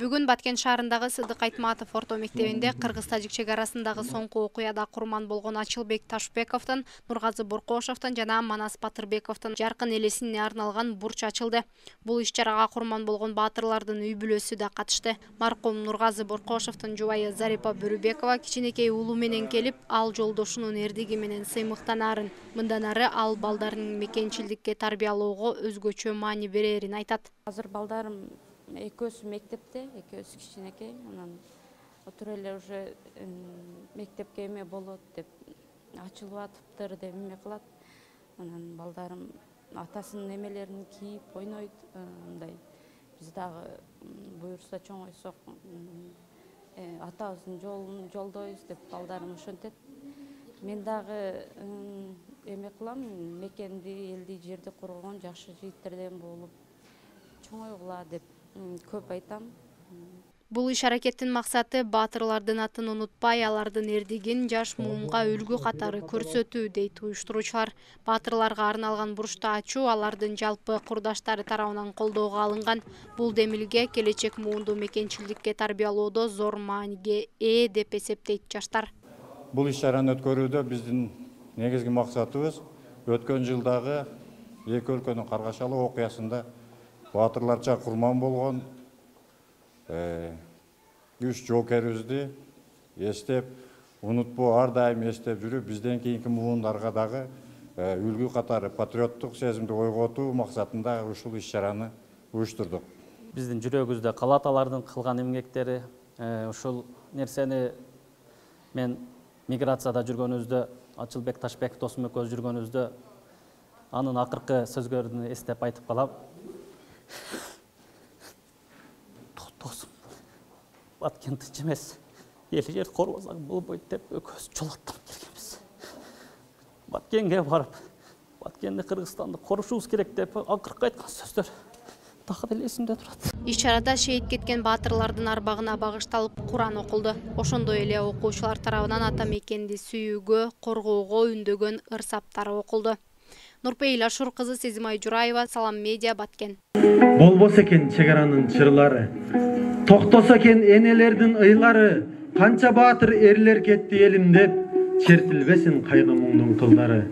Бүгүн Баткен шаарындагы Сыдык Айтматов орто мектебинде Кыргыз-Тажик чек арасындагы соңку окуяда курман болгон Ачылбек Ташбековдун, Нургазы Боркошовдун жана Манас Батырбековдун жаркын элесине арналган бурч ачылды. Бул иш-чарага курман болгон баатырлардын үй бүлөсү да катышты. Маркум Нургазы Боркошовдун жубайы Зарипа Бөрүбекова кичинекей уулу менен келип, ал жолдошунун эрдиги менен сыймыктанаарын, мындан ары ал балдарын мекенчилдикке тарбиялоого өзгөчө маани берерин айтат. Азыр балдарым экөөсү мектепте, экөөсү кичинекей, анан отур эле уже мектепке эме болот деп ачылып атыптыр деп эме кылат. Анан балдарым атасынын эмелерин кийип ойнойт, мындай биз дагы буюрса чоңойсок атабыздын жолун жолдойбуз деп балдарым ошентет. Мен дагы эме кылам, мекенди, элди, жерди коргогон жакшы жигиттерден болуп чоңойгула деп көп айтам. Бул иш-аракеттин максаты баатырлардын атын унутпай, алардын эрдигин жаш муумга үлгү катары көрсөтүү дейт уюштуруучулар. Баатырларга арналган бурчту ачуу алардын жалпы курдаштары тарабынан колдоого алынган. Бул демилге келечек муунду мекенчилдикке тарбиялоодо зор мааниге ээ деп эсептейт жаштар. Бул иш-чараны өткөрүүдө биздин негизги максатыбыз өткөн жылдагы эки өлкөнүн каргашалуу окуясында баатырларча курман болгон 3 жоокерибизди эстеп, унутпоо, ар дайым эстеп жүрүп, бизден кийинки муундарга дагы үлгү катары патриоттук сезимди ойготуу максатында ушул иш-чараны уюштурдук. Биздин жүрөгүбүздө калат алардын кылган эмгектери. Ушул нерсени мен миграцияда жүргөнүбүздө, Ачылбек Ташбеков досум экөөбүз жүргөнүбүздө анын акыркы сөзгөрүн эстеп айтып калам. Досум, Баткен тынч эмес, эл жер корбосоң болбойт деп экөөбүз жол аттап келгенбиз. Баткенге барып, Баткенди, Кыргызстанды корушубуз керек деп акыркы айткан сөздөр дагы деле эсимде турат. Иш-чарада шейит кеткен баатырлардын арбагына багышталып Куран окулду. Ошондой эле окуучулар тарабынан ата мекенди сүйүүгө, коргоого үндөгөн ырсаптар окулду. Нурпейил Ашур кызы Сезимай Жураева, Салам Медиа, Баткен. Болбосо экен чек аранын чырлары, токтосо экен энелердин ыйлары, канча баатыр эрлер кетти элим деп, чертилбесин кайгы муңдун кылдары.